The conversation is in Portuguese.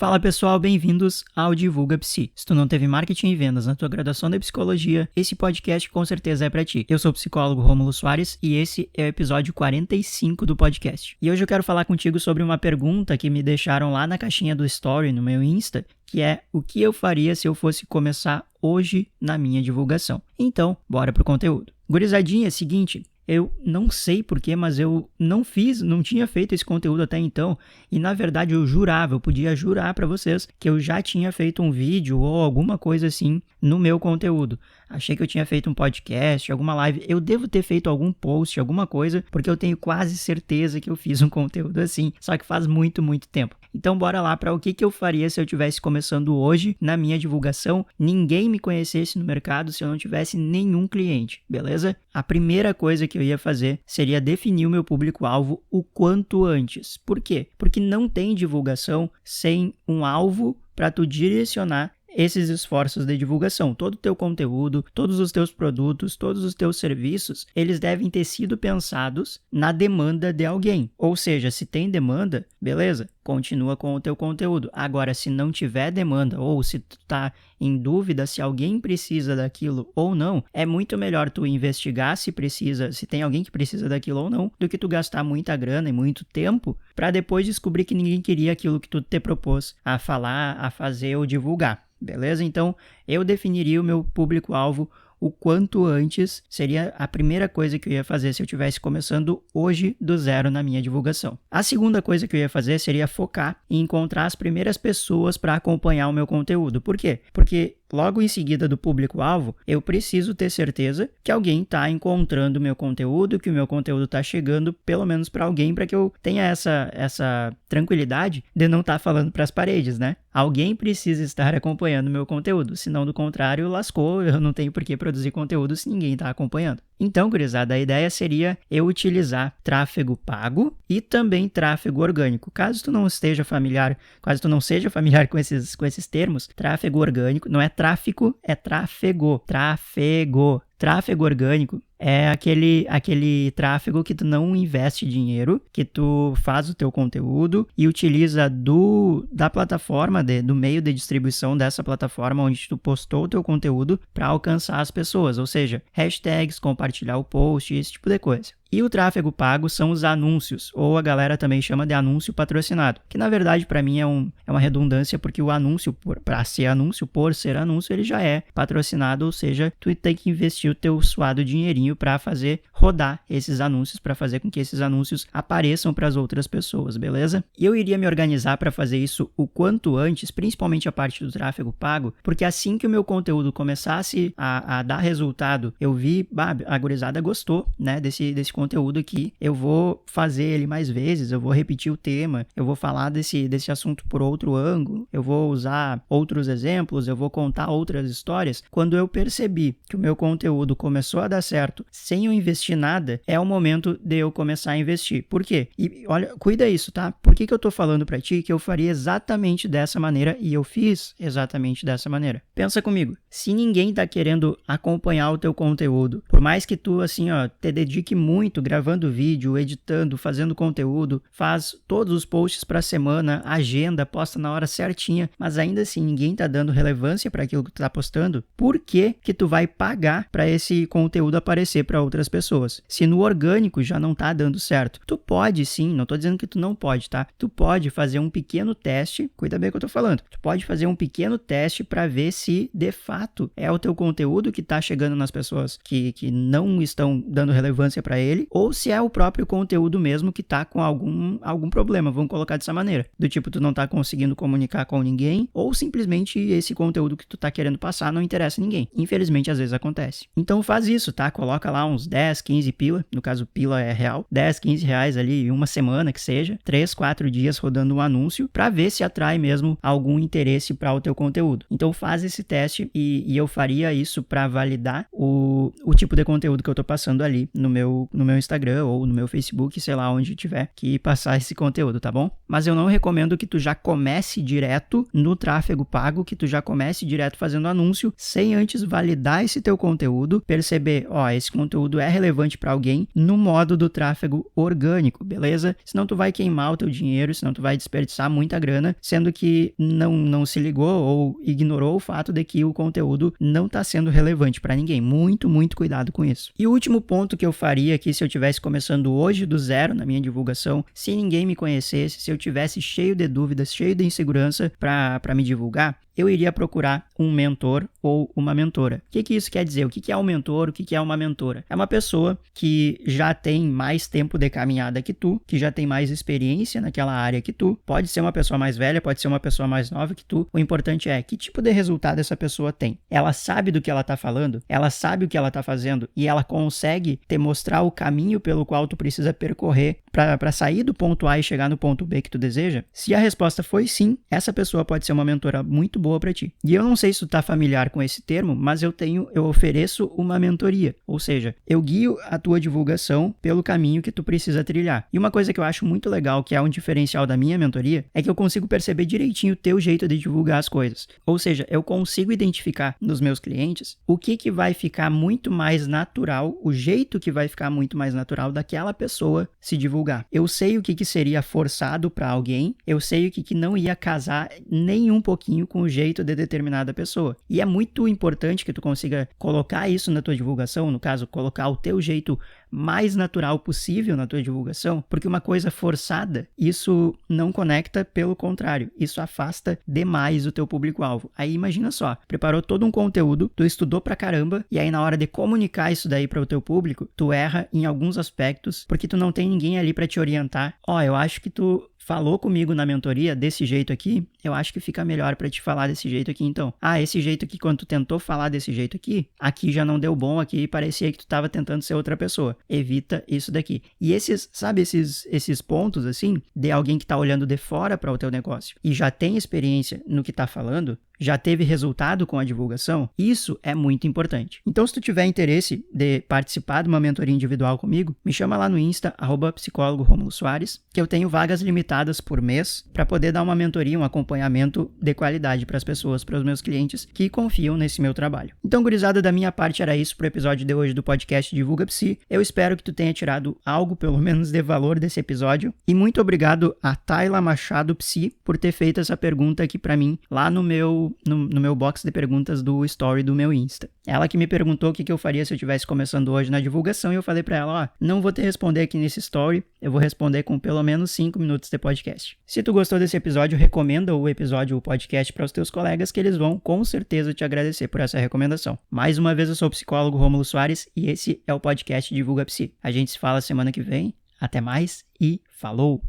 Fala pessoal, bem-vindos ao Divulga Psi. Se tu não teve marketing e vendas na tua graduação de psicologia, esse podcast com certeza é pra ti. Eu sou o psicólogo Rômulo Soares e esse é o episódio 45 do podcast. E hoje eu quero falar contigo sobre uma pergunta que me deixaram lá na caixinha do Story no meu Insta, que é o que eu faria se eu fosse começar hoje na minha divulgação. Então, bora pro conteúdo. Gurizadinha, é o seguinte, eu não sei porquê, mas eu não tinha feito esse conteúdo até então e na verdade eu podia jurar pra vocês que eu já tinha feito um vídeo ou alguma coisa assim no meu conteúdo. Achei que eu tinha feito um podcast, alguma live, eu devo ter feito algum post, alguma coisa, porque eu tenho quase certeza que eu fiz um conteúdo assim, só que faz muito tempo. Então bora lá para o que eu faria se eu estivesse começando hoje na minha divulgação, ninguém me conhecesse no mercado, se eu não tivesse nenhum cliente, beleza? A primeira coisa que eu ia fazer seria definir o meu público-alvo o quanto antes. Por quê? Porque não tem divulgação sem um alvo para tu direcionar esses esforços de divulgação. Todo o teu conteúdo, todos os teus produtos, todos os teus serviços, eles devem ter sido pensados na demanda de alguém. Ou seja, se tem demanda, beleza, continua com o teu conteúdo. Agora, se não tiver demanda ou se tu tá em dúvida se alguém precisa daquilo ou não, é muito melhor tu investigar se tem alguém que precisa daquilo ou não, do que tu gastar muita grana e muito tempo para depois descobrir que ninguém queria aquilo que tu te propôs a falar, a fazer ou divulgar. Beleza? Então, eu definiria o meu público-alvo o quanto antes, seria a primeira coisa que eu ia fazer se eu estivesse começando hoje do zero na minha divulgação. A segunda coisa que eu ia fazer seria focar em encontrar as primeiras pessoas para acompanhar o meu conteúdo. Por quê? Porque logo em seguida do público-alvo, eu preciso ter certeza que alguém está encontrando o meu conteúdo, que o meu conteúdo está chegando pelo menos para alguém, para que eu tenha essa tranquilidade de não estar falando para as paredes, né? Alguém precisa estar acompanhando o meu conteúdo, senão do contrário, lascou, eu não tenho por que produzir conteúdo se ninguém está acompanhando. Então, gurizada, a ideia seria eu utilizar tráfego pago e também tráfego orgânico. Caso tu não seja familiar com esses termos, tráfego orgânico não é tráfico, é tráfego. Tráfego orgânico é aquele tráfego que tu não investe dinheiro, que tu faz o teu conteúdo e utiliza da plataforma, do meio de distribuição dessa plataforma onde tu postou o teu conteúdo para alcançar as pessoas, ou seja, hashtags, compartilhar o post, esse tipo de coisa. E o tráfego pago são os anúncios, ou a galera também chama de anúncio patrocinado, que na verdade para mim é uma redundância, porque o anúncio, por ser anúncio, ele já é patrocinado, ou seja, tu tem que investir o teu suado dinheirinho para fazer rodar esses anúncios, para fazer com que esses anúncios apareçam para as outras pessoas, beleza? E eu iria me organizar para fazer isso o quanto antes, principalmente a parte do tráfego pago, porque assim que o meu conteúdo começasse a dar resultado, eu vi, a gurizada gostou, né, desse conteúdo aqui, eu vou fazer ele mais vezes, eu vou repetir o tema, eu vou falar desse assunto por outro ângulo, eu vou usar outros exemplos, eu vou contar outras histórias. Quando eu percebi que o meu conteúdo começou a dar certo sem eu investir nada, é o momento de eu começar a investir. Por quê? E olha, cuida isso, tá? Por que eu tô falando pra ti que eu faria exatamente dessa maneira e eu fiz exatamente dessa maneira? Pensa comigo, se ninguém tá querendo acompanhar o teu conteúdo, por mais que tu, assim, te dedique muito gravando vídeo, editando, fazendo conteúdo, faz todos os posts pra semana, agenda, posta na hora certinha, mas ainda assim ninguém tá dando relevância para aquilo que tu tá postando, por que tu vai pagar para esse conteúdo aparecer para outras pessoas? Se no orgânico já não tá dando certo, tu pode sim, não tô dizendo que tu não pode, tá? Tu pode fazer um pequeno teste, cuida bem o que eu tô falando, tu pode fazer um pequeno teste para ver se de fato é o teu conteúdo que tá chegando nas pessoas que não estão dando relevância para ele, ou se é o próprio conteúdo mesmo que tá com algum problema, vamos colocar dessa maneira. Do tipo, tu não tá conseguindo comunicar com ninguém, ou simplesmente esse conteúdo que tu tá querendo passar não interessa a ninguém. Infelizmente, às vezes acontece. Então faz isso, tá? Coloca lá uns 10, 15 pila, no caso pila é real, 10, 15 reais ali em uma semana que seja, 3, 4 dias rodando um anúncio, pra ver se atrai mesmo algum interesse para o teu conteúdo. Então faz esse teste e e eu faria isso para validar o tipo de conteúdo que eu tô passando ali no meu Instagram ou no meu Facebook, sei lá onde tiver que passar esse conteúdo, tá bom? Mas eu não recomendo que tu já comece direto no tráfego pago, que tu já comece direto fazendo anúncio, sem antes validar esse teu conteúdo, perceber, esse conteúdo é relevante para alguém no modo do tráfego orgânico, beleza? Senão tu vai queimar o teu dinheiro, senão tu vai desperdiçar muita grana, sendo que não se ligou ou ignorou o fato de que o conteúdo não está sendo relevante para ninguém. Muito, muito cuidado com isso. E o último ponto que eu faria aqui, se eu estivesse começando hoje do zero na minha divulgação, se ninguém me conhecesse, se eu tivesse cheio de dúvidas, cheio de insegurança para me divulgar, eu iria procurar um mentor ou uma mentora. O que isso quer dizer? O que é um mentor? O que é uma mentora? É uma pessoa que já tem mais tempo de caminhada que tu, que já tem mais experiência naquela área que tu. Pode ser uma pessoa mais velha, pode ser uma pessoa mais nova que tu. O importante é que tipo de resultado essa pessoa tem. Ela sabe do que ela está falando, ela sabe o que ela está fazendo e ela consegue te mostrar o caminho pelo qual tu precisa percorrer para sair do ponto A e chegar no ponto B que tu deseja. Se a resposta foi sim, essa pessoa pode ser uma mentora muito boa para ti. E eu não sei se tu tá familiar com esse termo, mas eu ofereço uma mentoria, ou seja, eu guio a tua divulgação pelo caminho que tu precisa trilhar. E uma coisa que eu acho muito legal, que é um diferencial da minha mentoria, é que eu consigo perceber direitinho o teu jeito de divulgar as coisas. Ou seja, eu consigo identificar nos meus clientes o que vai ficar muito mais natural, o jeito que vai ficar muito mais natural daquela pessoa se divulgar. Eu sei o que seria forçado para alguém, eu sei o que não ia casar nem um pouquinho com o jeito de determinada pessoa. E é muito importante que tu consiga colocar isso na tua divulgação, no caso, colocar o teu jeito mais natural possível na tua divulgação, porque uma coisa forçada, isso não conecta, pelo contrário, isso afasta demais o teu público-alvo. Aí imagina só, preparou todo um conteúdo, tu estudou pra caramba, e aí na hora de comunicar isso daí para o teu público, tu erra em alguns aspectos, porque tu não tem ninguém ali para te orientar. Eu acho que tu falou comigo na mentoria desse jeito aqui, eu acho que fica melhor pra te falar desse jeito aqui então. Esse jeito aqui, quando tu tentou falar desse jeito aqui já não deu bom, aqui parecia que tu tava tentando ser outra pessoa. Evita isso daqui. E esses pontos, assim, de alguém que tá olhando de fora para o teu negócio e já tem experiência no que tá falando, já teve resultado com a divulgação, isso é muito importante. Então, se tu tiver interesse de participar de uma mentoria individual comigo, me chama lá no Insta, @psicólogo Rômulo Soares, que eu tenho vagas limitadas por mês para poder dar uma mentoria, um acompanhamento de qualidade para as pessoas, para os meus clientes que confiam nesse meu trabalho. Então, gurizada, da minha parte era isso pro episódio de hoje do podcast Divulga Psi. Eu espero que tu tenha tirado algo, pelo menos, de valor desse episódio. E muito obrigado a Tayla Machado Psi por ter feito essa pergunta aqui para mim lá no meu box de perguntas do story do meu Insta. Ela que me perguntou o que eu faria se eu estivesse começando hoje na divulgação e eu falei pra ela, não vou te responder aqui nesse story, eu vou responder com pelo menos 5 minutos de podcast. Se tu gostou desse episódio, recomenda o podcast para os teus colegas que eles vão com certeza te agradecer por essa recomendação. Mais uma vez, eu sou o psicólogo Rômulo Soares e esse é o podcast Divulga Psi. A gente se fala semana que vem. Até mais e falou!